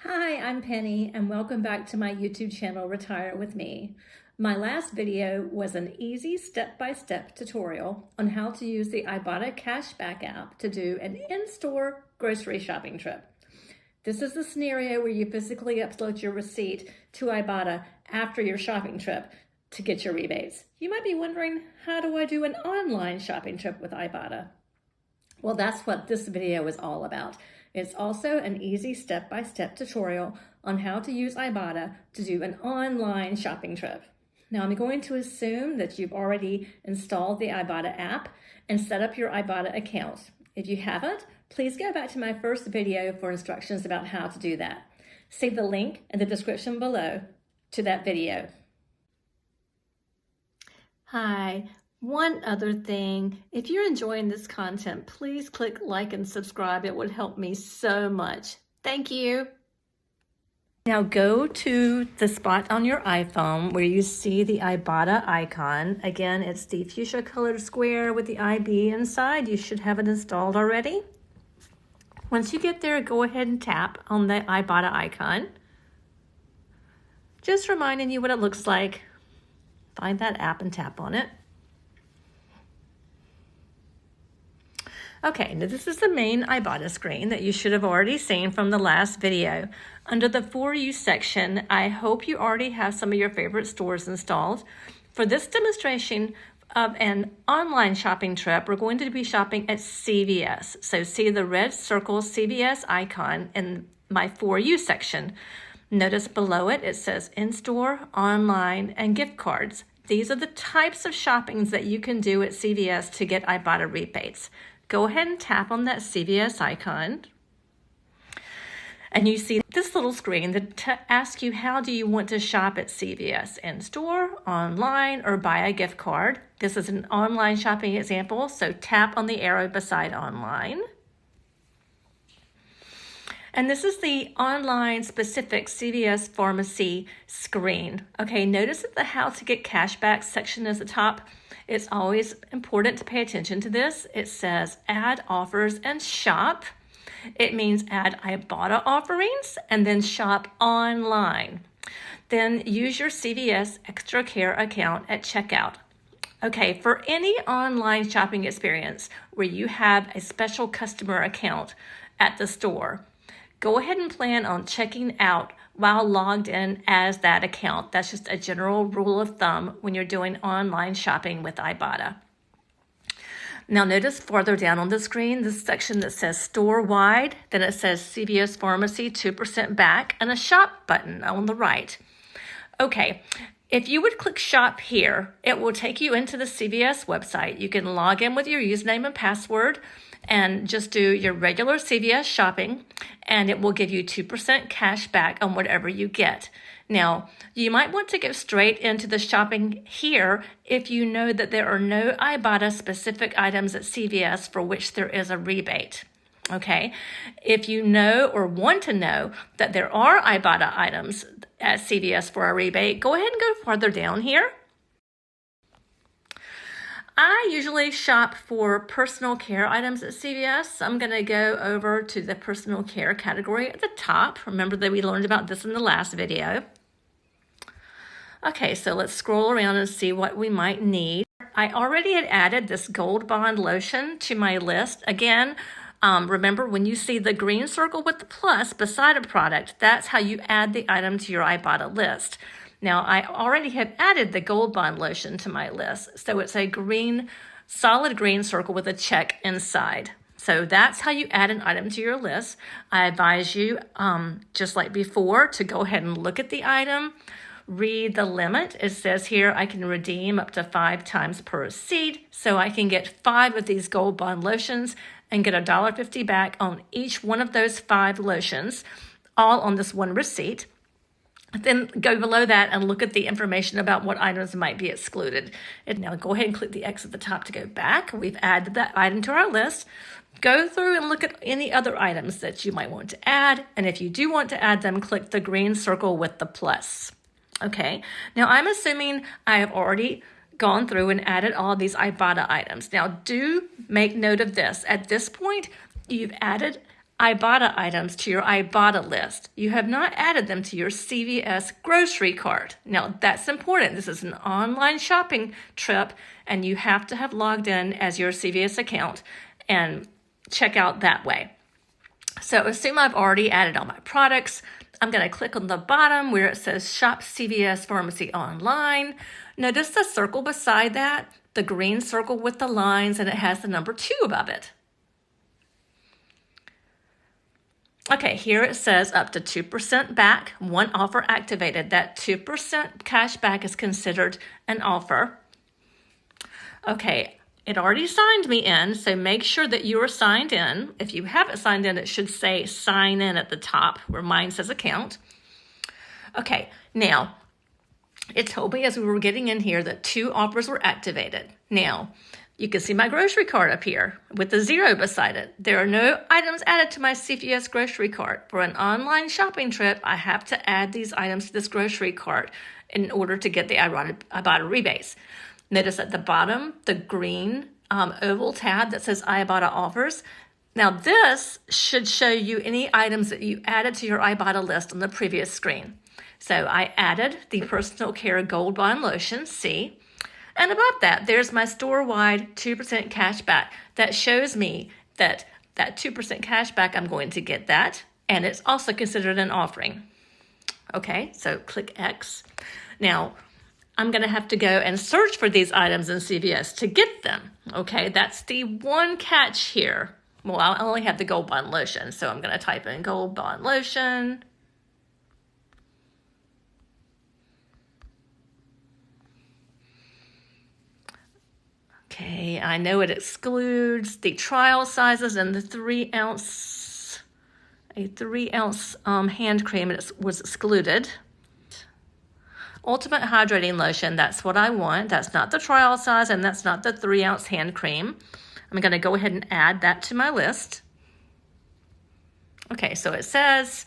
Hi, I'm Penny, and welcome back to my YouTube channel, Retire With Me. My last video was an easy step-by-step tutorial on how to use the Ibotta cashback app to do an in-store grocery shopping trip. This is the scenario where you physically upload your receipt to Ibotta after your shopping trip to get your rebates. You might be wondering, how do I do an online shopping trip with Ibotta? Well, that's what this video is all about. It's also an easy step-by-step tutorial on how to use Ibotta to do an online shopping trip. Now, I'm going to assume that you've already installed the Ibotta app and set up your Ibotta account. If you haven't, please go back to my first video for instructions about how to do that. See the link in the description below to that video. Hi. One other thing, if you're enjoying this content, please click like and subscribe. It would help me so much. Thank you. Now go to the spot on your iPhone where you see the Ibotta icon. Again, it's the fuchsia colored square with the IB inside. You should have it installed already. Once you get there, go ahead and tap on the Ibotta icon. Just reminding you what it looks like. Find that app and tap on it. Okay, now this is the main Ibotta screen that you should have already seen from the last video. Under the For You section, I hope you already have some of your favorite stores installed. For this demonstration of an online shopping trip, we're going to be shopping at CVS. So see the red circle CVS icon in my For You section. Notice below it, it says in-store, online, and gift cards. These are the types of shoppings that you can do at CVS to get Ibotta rebates. Go ahead and tap on that CVS icon. And you see this little screen that asks you, how do you want to shop at CVS? In-store, online, or buy a gift card? This is an online shopping example, so tap on the arrow beside online. And this is the online specific CVS pharmacy screen. Okay, notice that the how to get cashback section is the top. It's always important to pay attention to this. It says add offers and shop. It means add Ibotta offerings and then shop online. Then use your CVS Extra Care account at checkout. Okay, for any online shopping experience where you have a special customer account at the store, go ahead and plan on checking out while logged in as that account. That's just a general rule of thumb when you're doing online shopping with Ibotta. Now notice farther down on the screen, this section that says store-wide, then it says CVS Pharmacy 2% back and a shop button on the right. Okay, if you would click shop here, it will take you into the CVS website. You can log in with your username and password and just do your regular CVS shopping, and it will give you 2% cash back on whatever you get. Now, you might want to go straight into the shopping here if you know that there are no Ibotta specific items at CVS for which there is a rebate. Okay, if you know or want to know that there are Ibotta items at CVS for a rebate, go ahead and go farther down here. I usually shop for personal care items at CVS. I'm going to go over to the personal care category at the top. Remember that we learned about this in the last video. Okay, so let's scroll around and see what we might need. I already had added this Gold Bond lotion to my list. Again, remember when you see the green circle with the plus beside a product, that's how you add the item to your Ibotta list. Now, I already have added the Gold Bond lotion to my list, so it's a green, solid green circle with a check inside. So that's how you add an item to your list. I advise you, just like before, to go ahead and look at the item, read the limit. It says here I can redeem up to 5 times per receipt, so I can get 5 of these Gold Bond lotions and get $1.50 back on each one of those 5 lotions, all on this one receipt. Then go below that and look at the information about what items might be excluded. And now go ahead and click the X at the top to go back. We've added that item to our list. Go through and look at any other items that you might want to add. And if you do want to add them, click the green circle with the plus. Okay, now I'm assuming I have already gone through and added all these Ibotta items. Now do make note of this. At this point, you've added Ibotta items to your Ibotta list. You have not added them to your CVS grocery cart. Now, that's important. This is an online shopping trip, and you have to have logged in as your CVS account and check out that way. So assume I've already added all my products. I'm going to click on the bottom where it says Shop CVS Pharmacy Online. Notice the circle beside that, the green circle with the lines, and it has the number 2 above it. Okay, here it says up to 2% back, one offer activated. That 2% cash back is considered an offer. Okay, it already signed me in, so make sure that you are signed in. If you haven't signed in, it should say sign in at the top where mine says account. Okay, now, it told me as we were getting in here that 2 offers were activated. Now, you can see my grocery cart up here with the 0 beside it. There are no items added to my CVS grocery cart. For an online shopping trip, I have to add these items to this grocery cart in order to get the Ibotta rebates. Notice at the bottom, the green oval tab that says Ibotta offers. Now this should show you any items that you added to your Ibotta list on the previous screen. So I added the Personal Care Gold Bond Lotion, C. And above that, there's my store-wide 2% cash back. That shows me that 2% cash back, I'm going to get that. And it's also considered an offering. Okay, so click X. Now, I'm going to have to go and search for these items in CVS to get them. Okay, that's the one catch here. Well, I only have the Gold Bond Lotion, so I'm going to type in Gold Bond Lotion. Okay, I know it excludes the trial sizes and the 3-ounce, a 3-ounce hand cream was excluded. Ultimate Hydrating Lotion, that's what I want. That's not the trial size and that's not the 3-ounce hand cream. I'm going to go ahead and add that to my list. Okay, so it says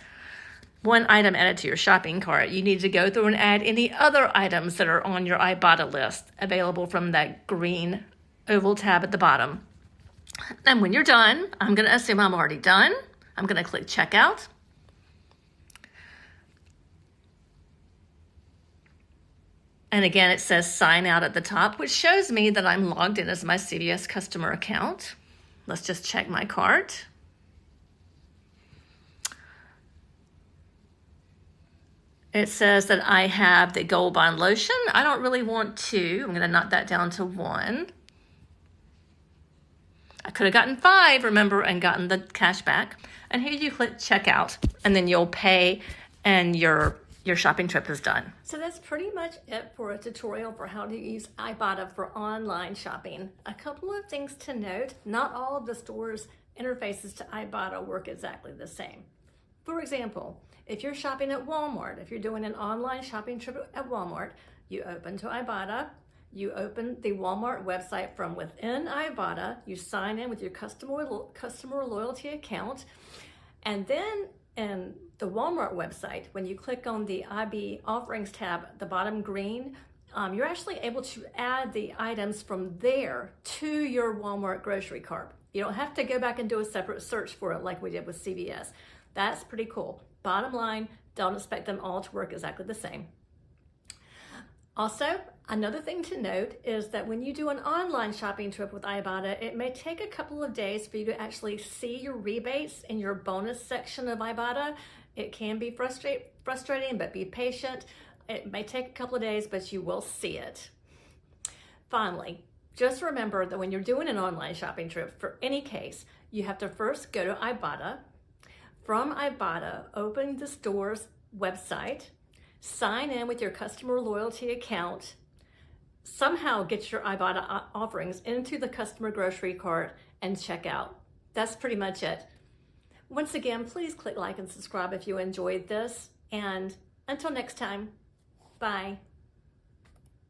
one item added to your shopping cart. You need to go through and add any other items that are on your Ibotta list available from that green oval tab at the bottom. And when you're done, I'm going to assume I'm already done. I'm going to click checkout. And again, it says sign out at the top, which shows me that I'm logged in as my CVS customer account. Let's just check my cart. It says that I have the Gold Bond Lotion. I don't really want 2. I'm going to knock that down to 1. I could have gotten 5, remember, and gotten the cash back. And here you click checkout, and then you'll pay, and your shopping trip is done. So that's pretty much it for a tutorial for how to use Ibotta for online shopping. A couple of things to note: not all of the stores' interfaces to Ibotta work exactly the same. For example, if you're shopping at Walmart, if you're doing an online shopping trip at Walmart, you open to Ibotta, you open the Walmart website from within Ibotta, you sign in with your customer loyalty account, and then in the Walmart website, when you click on the IB offerings tab, the bottom green, you're actually able to add the items from there to your Walmart grocery cart. You don't have to go back and do a separate search for it like we did with CVS. That's pretty cool. Bottom line, don't expect them all to work exactly the same. Also, another thing to note is that when you do an online shopping trip with Ibotta, it may take a couple of days for you to actually see your rebates in your bonus section of Ibotta. It can be frustrating, but be patient. It may take a couple of days, but you will see it. Finally, just remember that when you're doing an online shopping trip, for any case, you have to first go to Ibotta. From Ibotta, open the store's website, sign in with your customer loyalty account, somehow get your Ibotta offerings into the customer grocery cart, and check out. That's pretty much it. Once again, please click like and subscribe if you enjoyed this, and until next time, bye.